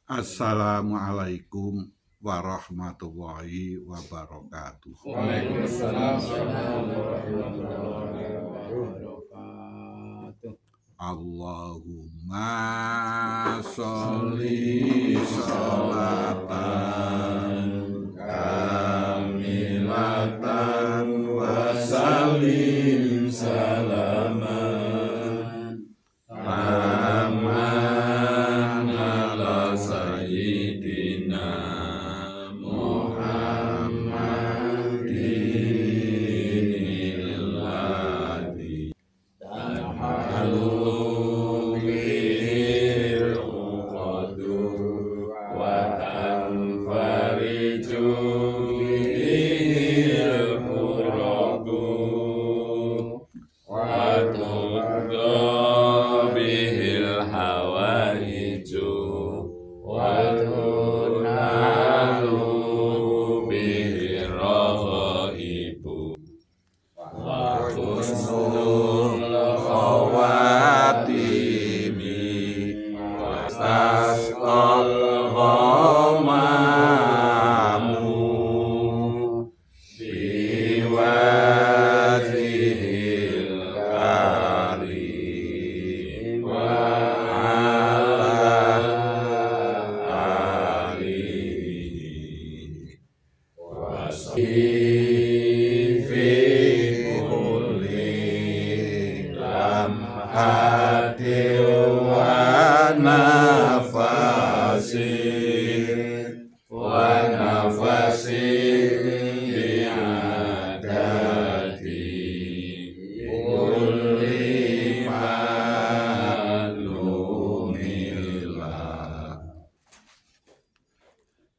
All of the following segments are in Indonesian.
Assalamualaikum warahmatullahi wabarakatuh. Waalaikumsalam warahmatullahi wabarakatuh. Allahumma sholli sholatan kamilatan wa sallim salaman aman ala sayyidina Muhammadin alladhi ta'alu bihil uqadu wa tanfariju bihil qurabu wa tuqda bihil hawaiju wa tunalu bihil raghaibu wa husnul khawatimi wa tasqal ghamamu biwajhil karim wa ala alihi wa fi kulli lamhatin wa nafasin bi'adadi kulli ma'lumillah.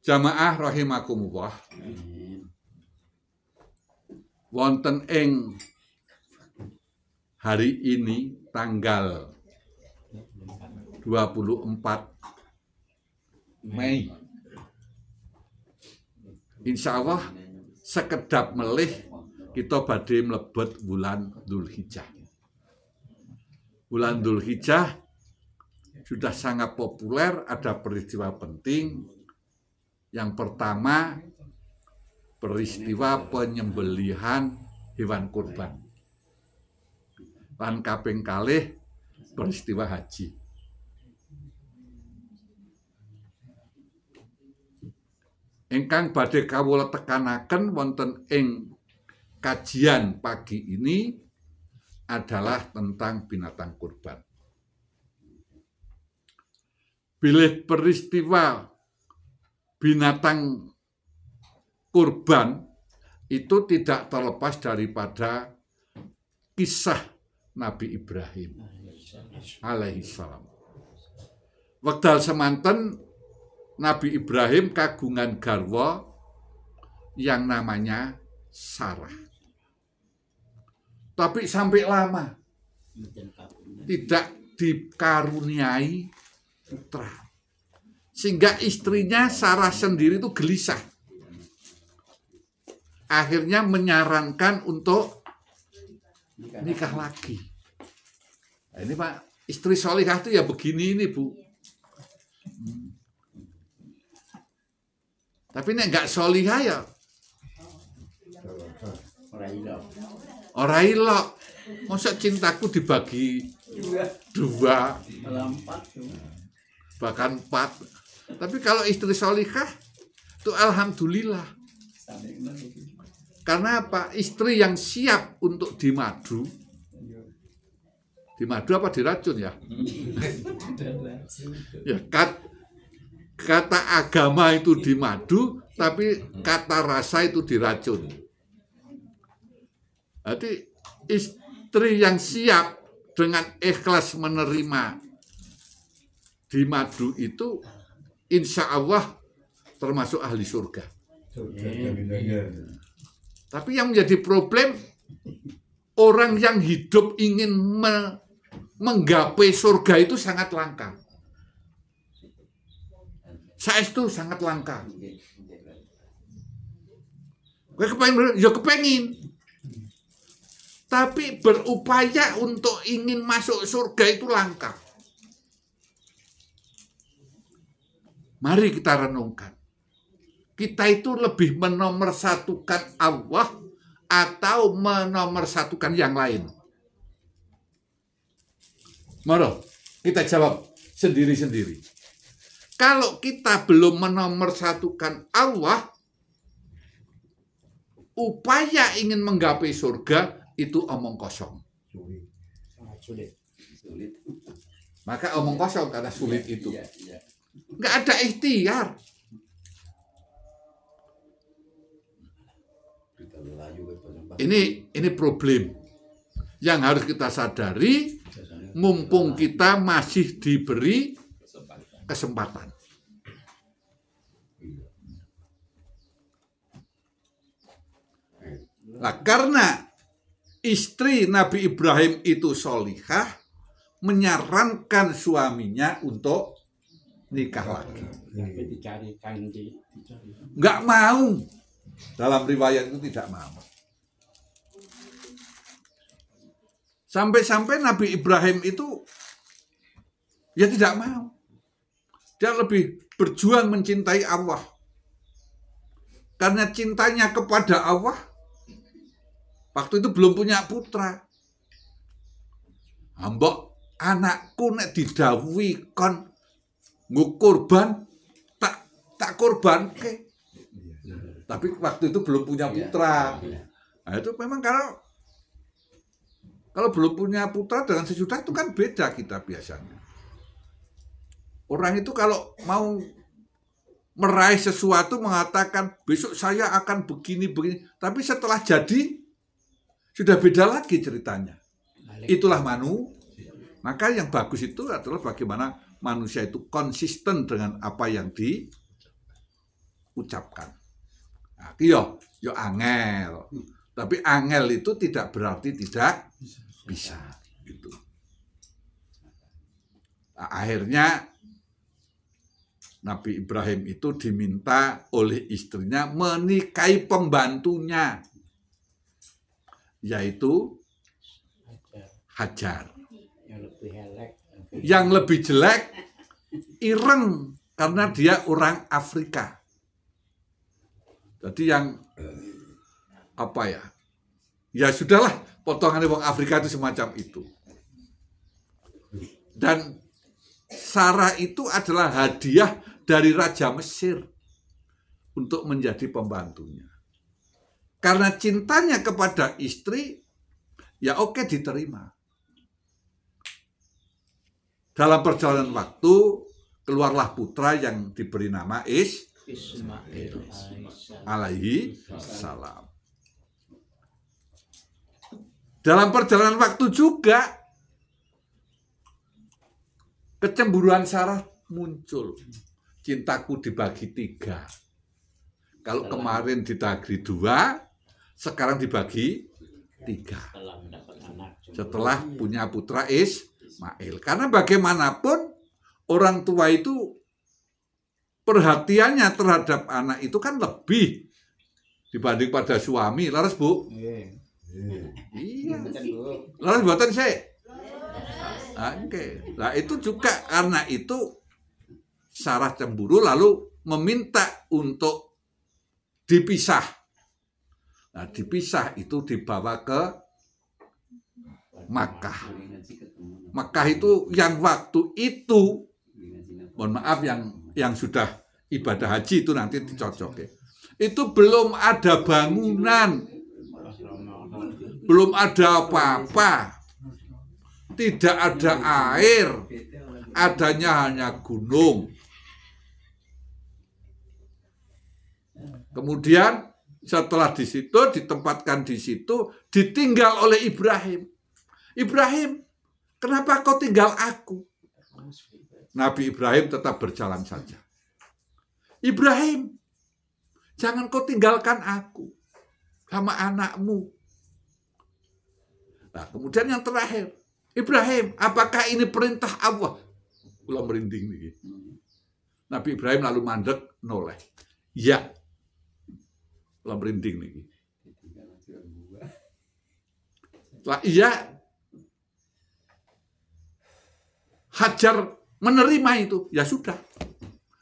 Jamaah rahimakumullah, wonten ing hari ini tanggal 24 Mei, insya Allah sekedap melih kita badhe mlebet bulan Dzulhijjah. Bulan Dzulhijjah sudah sangat populer, ada peristiwa penting. Yang pertama, peristiwa penyembelihan hewan kurban. Lan kaping kalih peristiwa haji. Ingkang badhe kawula tekanaken wonten ing kajian pagi ini adalah tentang binatang kurban. Bilih peristiwa binatang kurban itu tidak terlepas daripada kisah Nabi Ibrahim alaihissalam. Wekdal semanten Nabi Ibrahim kagungan garwa yang namanya Sarah. Tapi sampai lama tidak dikaruniai putra. Sehingga istrinya Sarah sendiri itu gelisah. Akhirnya menyarankan untuk nikah lagi. Nah, ini Pak, istri sholihah itu ya begini ini Bu. Tapi nek nggak sholihah ya ora ilok. Masa cintaku dibagi dua, bahkan 4. Tapi kalau istri sholihah itu alhamdulillah. Karena apa? Istri yang siap untuk dimadu. Dimadu apa diracun ya? Ya, kata agama itu dimadu, tapi kata rasa itu diracun. Jadi istri yang siap dengan ikhlas menerima dimadu itu insya Allah termasuk ahli surga. Tapi yang menjadi problem, orang yang hidup ingin menggapai surga itu sangat langka. Saestu sangat langka. Gue kepengin. Tapi berupaya untuk ingin masuk surga itu langka. Mari kita renungkan. Kita itu lebih menomorsatukan Allah atau menomorsatukan yang lain? Mari kita jawab sendiri-sendiri. Kalau kita belum menomorsatukan Allah, upaya ingin menggapai surga itu omong kosong. Sulit. Maka omong kosong karena sulit itu. Nggak ada ikhtiar. Ini problem yang harus kita sadari, mumpung kita masih diberi kesempatan. Nah, karena istri Nabi Ibrahim itu sholihah, menyarankan suaminya untuk nikah lagi. Nggak mau. Dalam riwayat itu tidak mau. Sampai-sampai Nabi Ibrahim itu ya tidak mau. Dia lebih berjuang mencintai Allah. Karena cintanya kepada Allah, waktu itu belum punya putra. Mbok anakku nek didhawuhi kon nggo kurban tak kurban ke. Tapi waktu itu belum punya putra. Nah, itu memang kalau belum punya putra dengan sesudah itu kan beda kita biasanya. Orang itu kalau mau meraih sesuatu mengatakan besok saya akan begini. Tapi setelah jadi sudah beda lagi ceritanya. Itulah maka yang bagus itu adalah bagaimana manusia itu konsisten dengan apa yang diucapkan. Nah, yo angel. Tapi angel itu tidak berarti tidak bisa. Gitu. Nah, akhirnya Nabi Ibrahim itu diminta oleh istrinya menikahi pembantunya, yaitu Hajar. Yang lebih jelek, ireng, karena dia orang Afrika. Jadi yang apa ya? Ya sudahlah, potongan orang Afrika itu semacam itu. Dan Sarah itu adalah hadiah dari Raja Mesir untuk menjadi pembantunya. Karena cintanya kepada istri, ya oke diterima. Dalam perjalanan waktu, keluarlah putra yang diberi nama Ismail alaihi salam. Dalam perjalanan waktu juga, kecemburuan Sarah muncul. Cintaku dibagi 3. Kalau kemarin dibagi 2, sekarang dibagi 3. Setelah punya putra Ismail. Karena bagaimanapun orang tua itu perhatiannya terhadap anak itu kan lebih dibanding pada suami. Laras Bu? Iya. Laras buatan saya. Oke. Nah itu juga karena itu Sarah cemburu lalu meminta untuk dipisah. Nah dipisah itu dibawa ke Makkah. Makkah itu yang waktu itu, mohon maaf yang sudah ibadah haji itu nanti dicocok ya. Itu belum ada bangunan, belum ada apa-apa, tidak ada air, adanya hanya gunung. Kemudian setelah di situ ditempatkan di situ, ditinggal oleh Ibrahim. Ibrahim, kenapa kau tinggal aku? Nabi Ibrahim tetap berjalan saja. Ibrahim, jangan kau tinggalkan aku sama anakmu. Nah, kemudian yang terakhir, Ibrahim, apakah ini perintah Allah? Kula merinding nih. Nabi Ibrahim lalu mandek noleh. Ya. Kula merinding nih. Lah iya. Hajar menerima itu, ya sudah.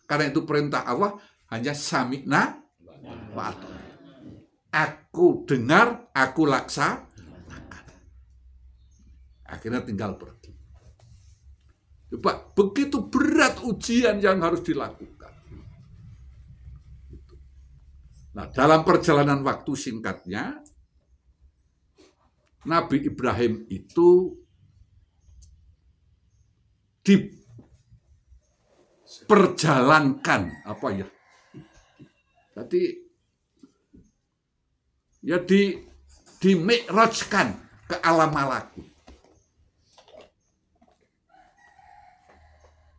Karena itu perintah Allah hanya sami'na wa ata'na. Aku dengar, aku laksanakan. Akhirnya tinggal pergi. Coba, begitu berat ujian yang harus dilakukan. Nah, dalam perjalanan waktu singkatnya, Nabi Ibrahim itu diperjalankan, jadi ya dimi'rajkan ke alam malakut.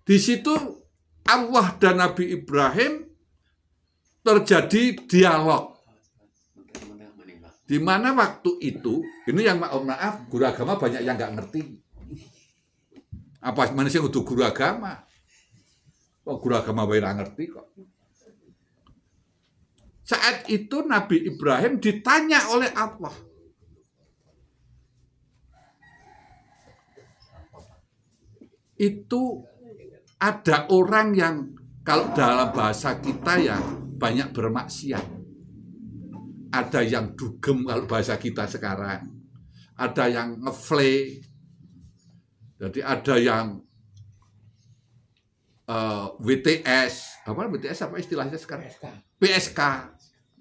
Di situ Allah dan Nabi Ibrahim terjadi dialog. Di mana waktu itu, ini yang maaf, guru agama banyak yang nggak ngerti. Apa manusia untuk guru agama? Kok guru agama banyak ngerti kok. Saat itu Nabi Ibrahim ditanya oleh Allah. Itu ada orang yang kalau dalam bahasa kita ya banyak bermaksiat. Ada yang dugem kalau bahasa kita sekarang. Ada yang ngefle. Jadi ada yang WTS. WTS apa istilahnya sekarang? PSK.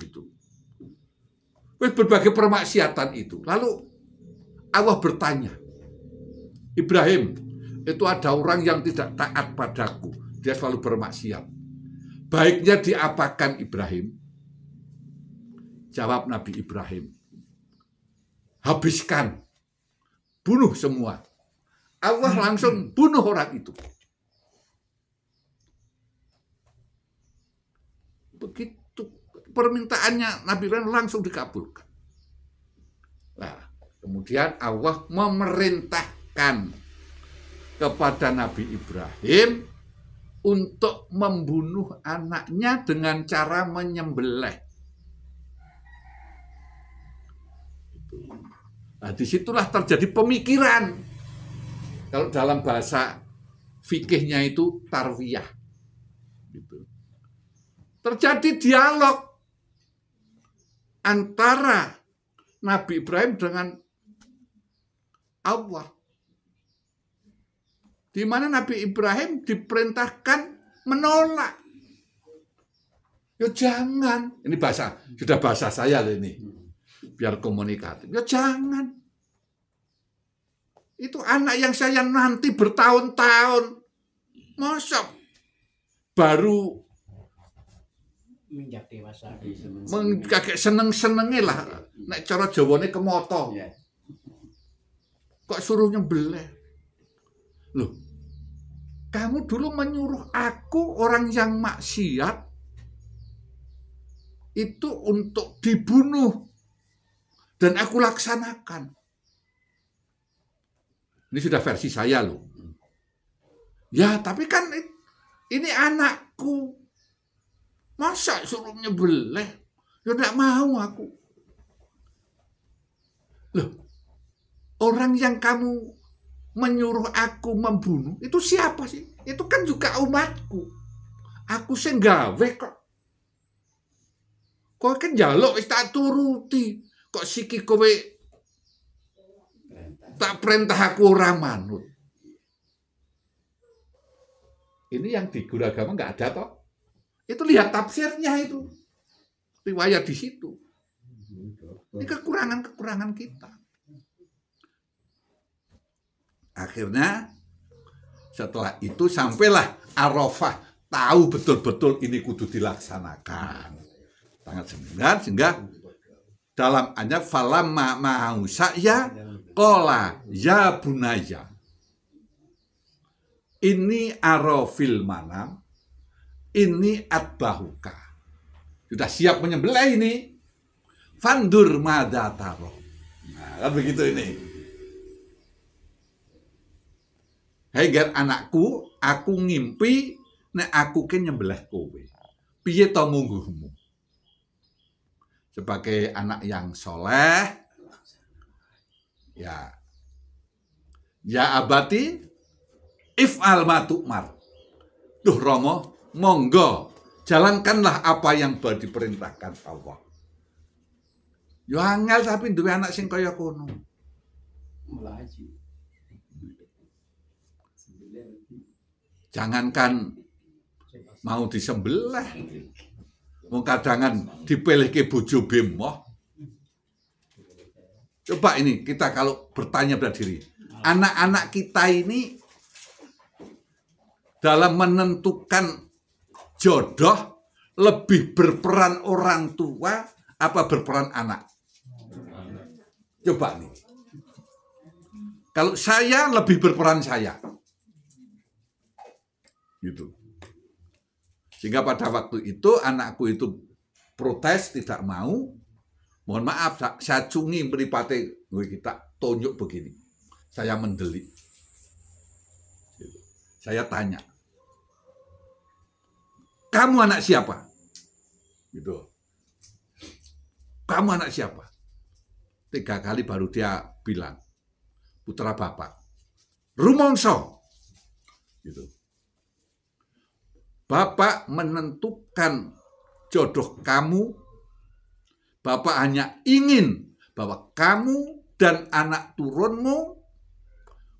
Gitu. Berbagai permaksiatan itu. Lalu Allah bertanya, Ibrahim, itu ada orang yang tidak taat padaku. Dia selalu bermaksiat. Baiknya diapakan Ibrahim? Jawab Nabi Ibrahim, habiskan, bunuh semua. Allah langsung bunuh orang itu. Begitu permintaannya Nabi Ibrahim langsung dikabulkan. Nah, kemudian Allah memerintahkan kepada Nabi Ibrahim untuk membunuh anaknya dengan cara menyembelih. Nah, disitulah terjadi pemikiran. Kalau dalam bahasa fikihnya itu tarwiyah. Gitu. Terjadi dialog antara Nabi Ibrahim dengan Allah. Di mana Nabi Ibrahim diperintahkan menolak. Ya jangan. Ini sudah bahasa saya loh ini. Biar komunikatif. Ya jangan. Itu anak yang saya nanti bertahun-tahun. Masa baru menjak dewasa. Kakek seneng-senengnya lah. Nek cara Jawane kemoto. Kok suruh nyembelih? Loh, kamu dulu menyuruh aku orang yang maksiat itu untuk dibunuh. Dan aku laksanakan. Ini sudah versi saya loh. Ya, tapi kan ini anakku. Masa suruh nyembelih? Ya tidak mau aku. Loh, orang yang kamu menyuruh aku membunuh, itu siapa sih? Itu kan juga umatku. Aku sing gawe kok. Kok kan njaluk wis tak turuti. Kok siki kowe tak perintah aku ora manut. Ini yang di guru agama nggak ada toh. Itu lihat tafsirnya itu. Riwayat di situ. Ini kekurangan-kekurangan kita. Akhirnya setelah itu sampailah Arafah, tahu betul-betul ini kudu dilaksanakan. Tanggal 9 sehingga dalam ayat falamma ma'au sa'ya qala ya bunayya ini arafil manam ini atbahuka. Sudah siap menyembelih ini. Fandur madza taro. Nah, kan begitu ini. Hei gar anakku, aku ngimpi nek aku ke nyembelih kowe. Piye to mungguhmu? Sebagai anak yang soleh, ya abati if'al ma tu'mar. Duh Romo, monggo, jalankanlah apa yang diperintahkan Allah. Yo angel tapi duwe anak sing kaya kono. Melaju. Jangankan mau disembelih, wong kadangan dipilihke bojo bemoh. Coba ini kita kalau bertanya pada diri, anak-anak kita ini dalam menentukan jodoh lebih berperan orang tua apa berperan anak? Coba nih. Kalau saya lebih berperan saya. Gitu. Sehingga pada waktu itu anakku itu protes tidak mau. Mohon maaf, saya cungi mripate kita tunjuk begini. Saya mendelik. Gitu. Saya tanya. Kamu anak siapa? Gitu. Kamu anak siapa? 3 kali baru dia bilang. Putra bapak. Rumongso. Gitu. Bapak menentukan jodoh kamu. Bapak hanya ingin bahwa kamu dan anak turunmu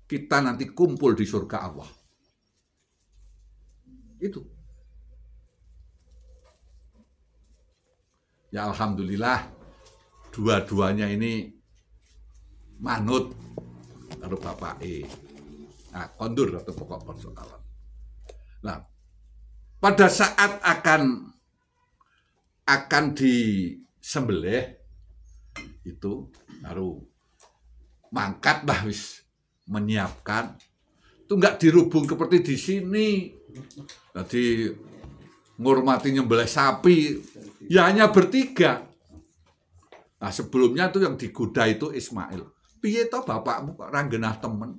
kita nanti kumpul di surga Allah. Itu. Ya alhamdulillah dua-duanya ini manut karo bapak Nah, kondur atau pokok persoalan. Nah, pada saat akan disembelih itu baru mangkat dah wis menyiapkan itu enggak dirubung seperti di sini. Tadi ngurmati nyembelih sapi ya hanya bertiga. Nah, sebelumnya tuh yang digoda itu Ismail. Piye toh bapakmu kok ora genah temen?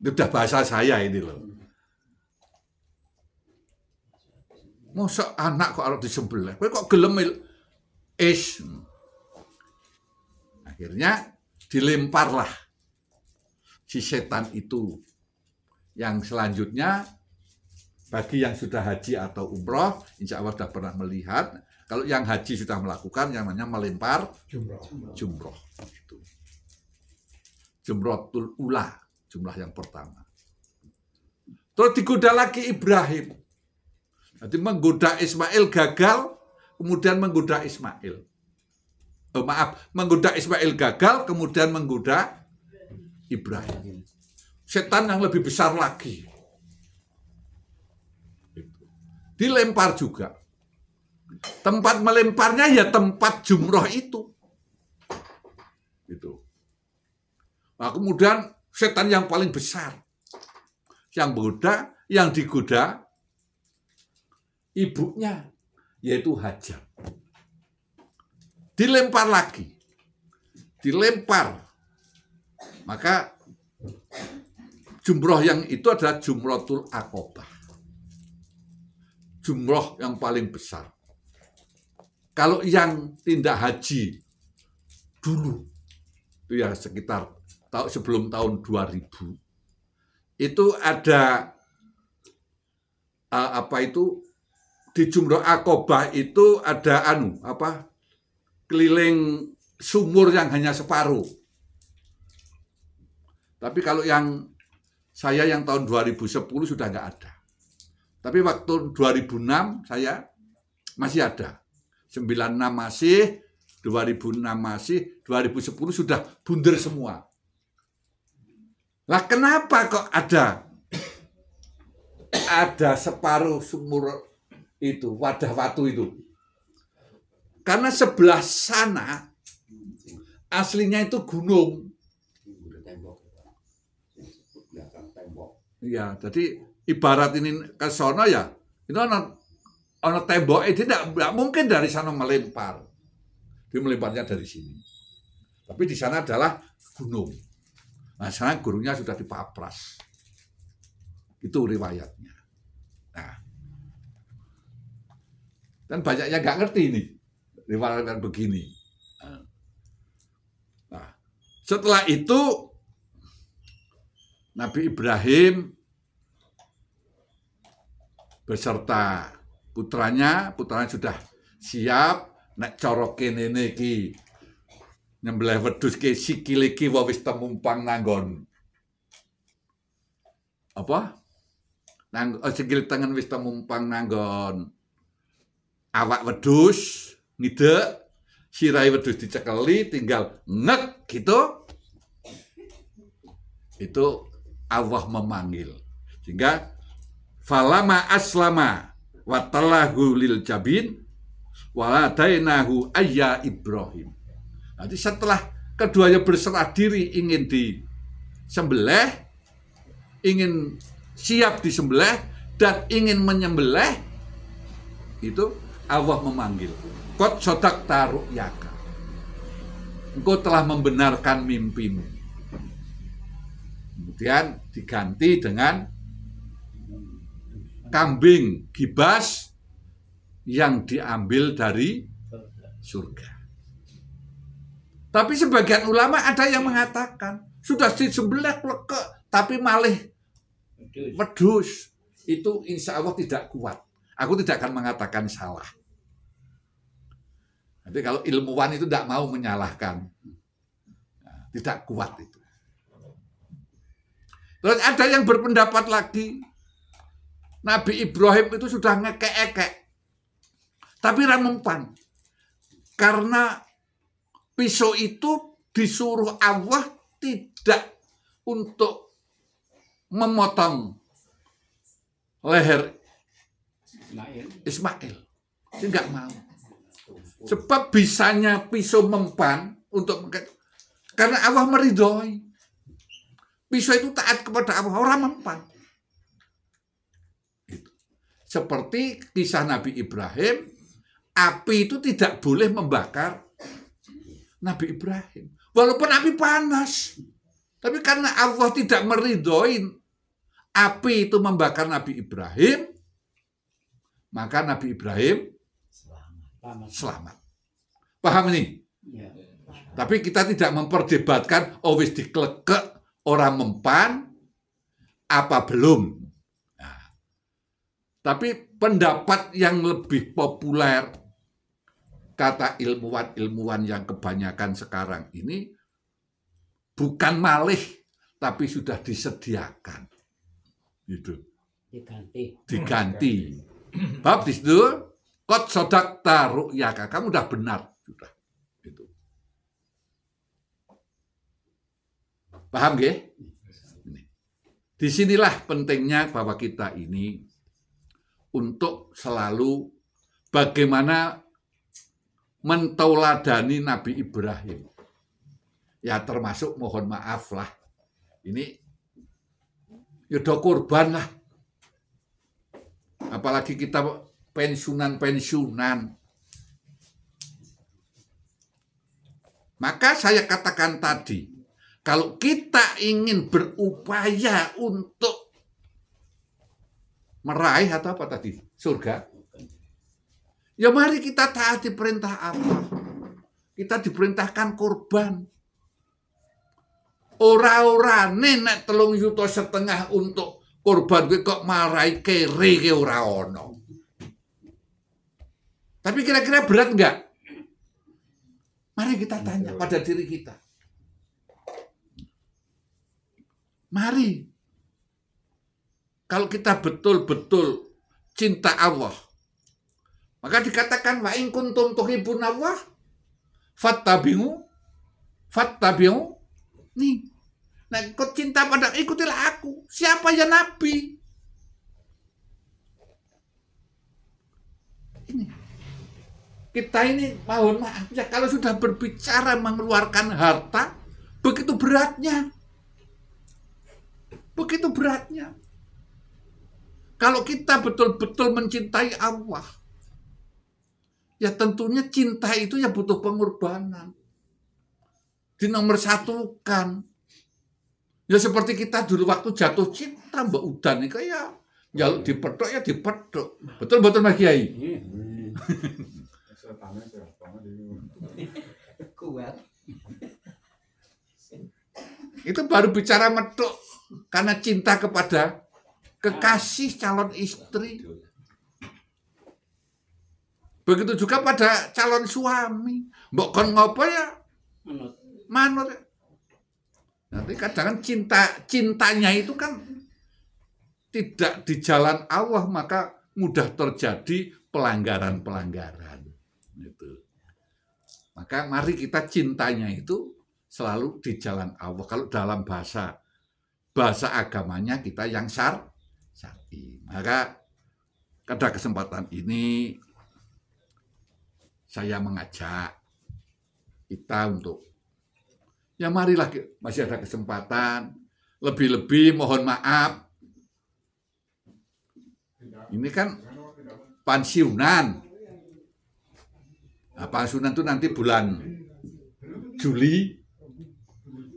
Itu udah bahasa saya ini loh. Masa anak kok harus disembelih? Kowe kok gelem Akhirnya dilemparlah si setan itu. Yang selanjutnya bagi yang sudah haji atau umroh, insya Allah sudah pernah melihat. Kalau yang haji sudah melakukan, yang namanya melempar jumroh. Itu. Jumrotul ula, jumlah yang pertama. Terus digoda lagi Ibrahim. Nanti menggoda Ismail gagal, kemudian menggoda Ismail. Menggoda Ismail gagal, kemudian menggoda Ibrahim. Setan yang lebih besar lagi. Dilempar juga. Tempat melemparnya ya tempat jumroh itu. Gitu. Nah, kemudian setan yang paling besar. Yang digoda ibunya, yaitu Hajar. Dilempar lagi. Dilempar. Maka jumroh yang itu adalah Jumrotul Aqobah. Jumroh yang paling besar. Kalau yang tindak haji dulu, itu ya sekitar sebelum tahun 2000, itu ada di Jumroh Aqobah itu ada keliling sumur yang hanya separuh. Tapi kalau yang saya yang tahun 2010 sudah nggak ada. Tapi waktu 2006 saya masih ada. 96 masih, 2006 masih, 2010 sudah bundar semua. Lah kenapa kok ada separuh sumur itu, wadah watu itu? Karena sebelah sana aslinya itu gunung. Iya, jadi ibarat ini ke sono ya, itu ono tembok, dia tidak mungkin dari sana melempar. Dia melemparnya dari sini. Tapi di sana adalah gunung. Nah, sana gunungnya sudah dipapras. Itu riwayatnya. Nah, dan banyaknya nggak ngerti ini riwayat begini. Nah, setelah itu Nabi Ibrahim beserta putranya sudah siap nek cara kene iki nyembelih wedhus ki sikile ki wis temumpang nanggon apa? Sikil tengen wis temumpang nanggon awak wedhus ngidek, sirai wedhus dicekeli, tinggal ngek gitu. Itu Allah memanggil. Sehingga falama aslama wa talahu lil jabin waladainahu ayya Ibrahim. Nanti setelah keduanya berserah diri ingin disembelih, ingin siap disembelih dan ingin menyembelih, itu Allah memanggil. Qad sadaqta ru'yaka. Engkau telah membenarkan mimpimu. Kemudian diganti dengan kambing gibas yang diambil dari surga. Tapi sebagian ulama ada yang mengatakan sudah disembelih plekek tapi malih wedhus. Itu insya Allah tidak kuat. Aku tidak akan mengatakan salah. Nanti kalau ilmuwan itu tidak mau menyalahkan, nah, tidak kuat itu. Terus ada yang berpendapat lagi, Nabi Ibrahim itu sudah ngekek-ekek, tapi ramempan. Karena pisau itu disuruh Allah tidak untuk memotong leher Ismail. Dia nggak mau. Sebab bisanya pisau mempan untuk karena Allah meridhoi. Pisau itu taat kepada Allah, orang mempan. Seperti kisah Nabi Ibrahim, api itu tidak boleh membakar Nabi Ibrahim. Walaupun api panas. Tapi karena Allah tidak meridhoi api itu membakar Nabi Ibrahim, maka Nabi Ibrahim selamat. Paham ini? Ya. Tapi kita tidak memperdebatkan, wis diklekek orang mempan, apa belum. Nah, tapi pendapat yang lebih populer, kata ilmuwan-ilmuwan yang kebanyakan sekarang ini, bukan malih, tapi sudah disediakan. Gitu. Diganti. Bab di situ, qad sadaqta ru'yaka, kamu udah benar sudah. Gitu. Paham nggih? Disinilah pentingnya bahwa kita ini untuk selalu bagaimana mentauladani Nabi Ibrahim. Ya termasuk mohon maaf lah. Ini yaudah korban lah. Apalagi kita pensiunan. Maka saya katakan tadi, kalau kita ingin berupaya untuk meraih atau apa tadi? Surga. Ya mari kita taati perintah Allah. Kita diperintahkan korban. Ora-orane nek 3,5 juta untuk korban gue kok marai kere ke ora ono. Tapi kira-kira berat enggak? Mari kita tanya pada diri kita. Mari. Kalau kita betul-betul cinta Allah, maka dikatakan wa in kuntum tuhibbun Allah fattabi'u nih. Nah, kau cinta pada ikutilah aku. Siapa ya Nabi? Ini. Kita ini mohon maaf ya kalau sudah berbicara mengeluarkan harta, begitu beratnya. Begitu beratnya. Kalau kita betul-betul mencintai Allah, ya tentunya cinta itu ya butuh pengorbanan. Dinomorsatukan. Ya seperti kita dulu waktu jatuh cinta Mbak Udan nih kayak jaluk dipedok ya dipedok. Betul-betul Mas Kiai. Kuat. Itu baru bicara medok karena cinta kepada kekasih calon istri. Begitu juga pada calon suami. Mbok kon ngopo ya? Manut. Nanti kadang cintanya itu kan tidak di jalan Allah, maka mudah terjadi pelanggaran-pelanggaran. Gitu. Maka mari kita cintanya itu selalu di jalan Allah. Kalau dalam bahasa agamanya kita yang syar'i. Maka pada kesempatan ini saya mengajak kita untuk ya marilah, masih ada kesempatan. Lebih-lebih mohon maaf, ini kan pensiunan. Nah, pensiunan itu nanti bulan Juli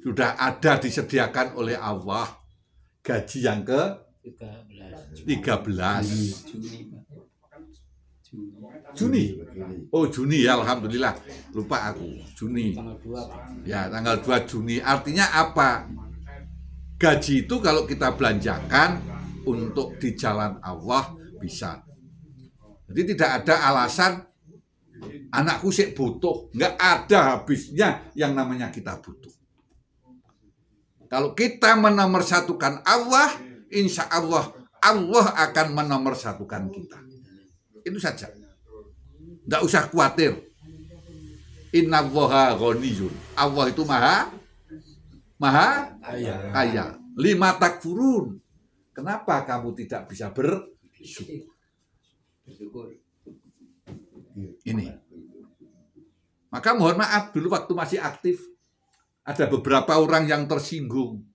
sudah ada disediakan oleh Allah gaji yang ke 13. Juni. Oh, Juni ya, alhamdulillah. Lupa aku. Juni. Ya, tanggal 2 Juni. Artinya apa? Gaji itu kalau kita belanjakan untuk di jalan Allah bisa. Jadi tidak ada alasan anakku sih butuh. Nggak ada habisnya yang namanya kita butuh. Kalau kita menomorsatukan Allah, insya Allah akan menomorsatukan kita. Itu saja. Nggak usah khawatir. Innallaha ghaniyun. Allah itu maha kaya. Lima takfurun. Kenapa kamu tidak bisa bersyukur? Ini. Maka mohon maaf, dulu waktu masih aktif, ada beberapa orang yang tersinggung.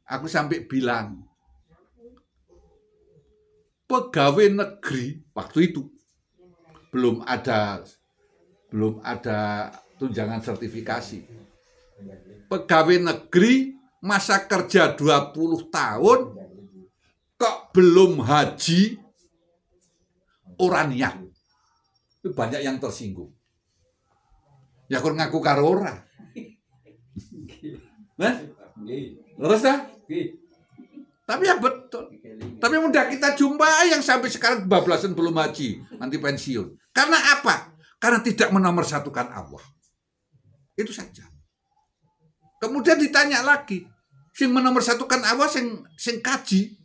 Aku sampai bilang, pegawai negeri waktu itu belum ada tunjangan sertifikasi. Pegawai negeri masa kerja 20 tahun kok belum haji, orang niat. Itu banyak yang tersinggung. Ya kok ngaku karo ora. Nah, terus dah. Tapi ya betul. Tapi mudah kita jumpai yang sampai sekarang bablasan belum haji, nanti pensiun. Karena apa? Karena tidak menomorsatukan Allah. Itu saja. Kemudian ditanya lagi, sing menomorsatukan Allah sing kaji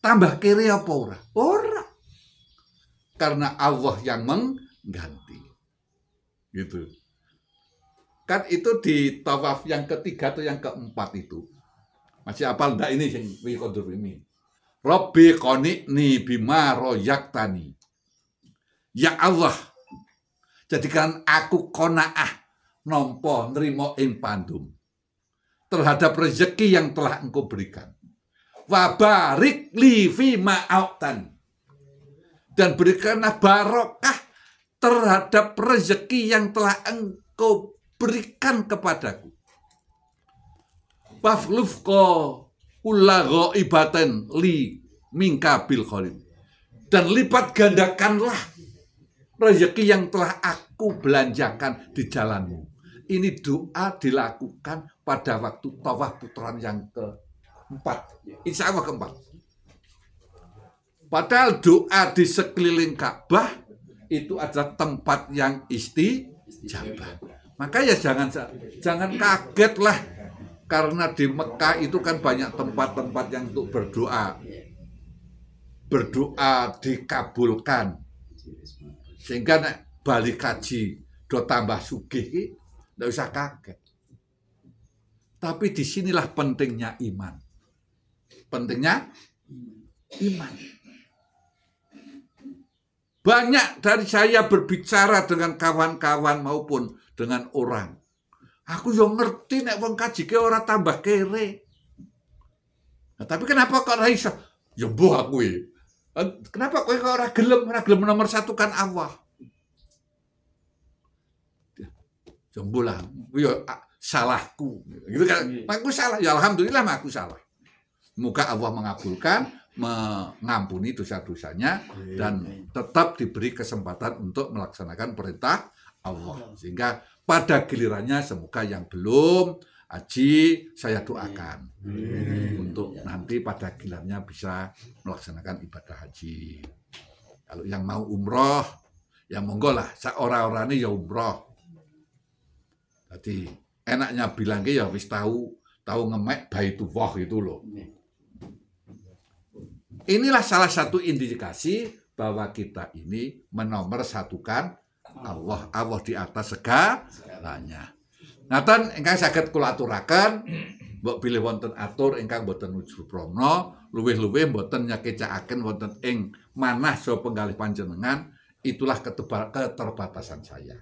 tambah kere apa ora? Ora. Karena Allah yang mengganti. Gitu. Kan itu di tawaf yang ketiga atau yang keempat itu. Masih apal ndak ini sing wiqadur ini. Rabbi qani'ni bima royaktani. Ya Allah, jadikan aku qanaah nampa nrimo ing pandum terhadap rezeki yang telah Engkau berikan. Wa barik li fima a'tan. Dan berikanlah barokah terhadap rezeki yang telah Engkau berikan kepadaku. Waflufqa kulla ghaibatin li minka bil khalim. Dan lipat gandakanlah rezeki yang telah aku belanjakan di jalanmu. Ini doa dilakukan pada waktu tawaf putaran yang keempat. Insya Allah keempat. Padahal doa di sekeliling Ka'bah itu adalah tempat yang istijabah. Maka ya jangan kaget lah. Karena di Mekah itu kan banyak tempat-tempat yang untuk berdoa. Berdoa dikabulkan. Sehingga nek balik haji do tambah sugih, nggak usah kaget. Tapi disinilah pentingnya iman. Pentingnya iman. Banyak dari saya berbicara dengan kawan-kawan maupun dengan orang. Aku yo ngerti nek wong kaji ke ora tambah kere. Nah, tapi kenapa kok ora iso? Ya mbuh aku iki. Kenapa kowe kok ora gelem nomorsatukan Allah? Jombolah, yo salahku. Gitu kan. Aku salah. Ya alhamdulillah aku salah. Semoga Allah mengabulkan, mengampuni dosa-dosanya dan tetap diberi kesempatan untuk melaksanakan perintah Allah. Sehingga pada gilirannya semoga yang belum haji saya doakan untuk nanti pada gilirannya bisa melaksanakan ibadah haji. Kalau yang mau umroh, ya monggo lah, orang-orang ini ya umroh. Jadi enaknya bilang ya wis tahu ngemek Baitullah itu loh. Inilah salah satu indikasi bahwa kita ini menomorsatukan Allah di atas segalanya. Ngaten ingkang saged kula aturaken, mbok bilih wonten atur ingkang boten ujub-prana, luwih-luwih boten nyakecakaken wonten ing manah saha penggalih panjenengan, itulah keterbatasan saya.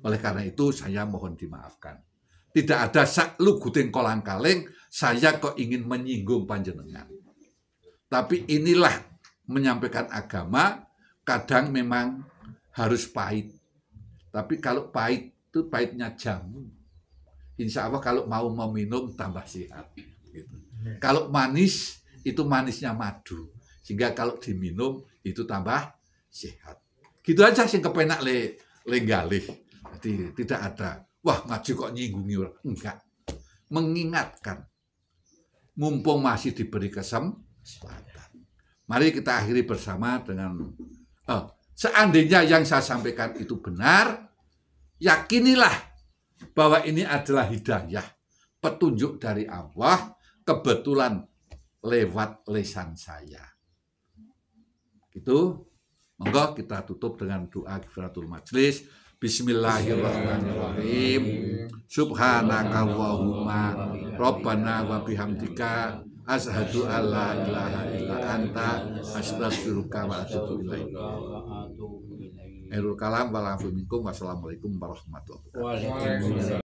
Oleh karena itu saya mohon dimaafkan. Tidak ada sak luguting kolang-kaling saya kok ingin menyinggung panjenengan. Tapi inilah menyampaikan agama, kadang memang harus pahit. Tapi kalau pahit itu pahitnya jamu. Insya Allah kalau mau meminum tambah sehat. Gitu. Kalau manis itu manisnya madu. Sehingga kalau diminum itu tambah sehat. Gitu aja sih kepenak lenggalih. Jadi tidak ada, wah ngaji kok nyinggungi orang. Enggak. Mengingatkan. Mumpung masih diberi kesempatan. Mari kita akhiri bersama dengan seandainya yang saya sampaikan itu benar, yakinilah bahwa ini adalah hidayah, petunjuk dari Allah, kebetulan lewat lisan saya. Gitu. Monggo kita tutup dengan doa kifaratul majlis. Bismillahirrahmanirrahim. Subhanaka Allahumma Rabbana wa bihamdika asyhadu an la ilaha illa anta astaghfiruka wa atubu ilaik. Akhirul kalam wa la minkum. Wassalamualaikum warahmatullahi wabarakatuh.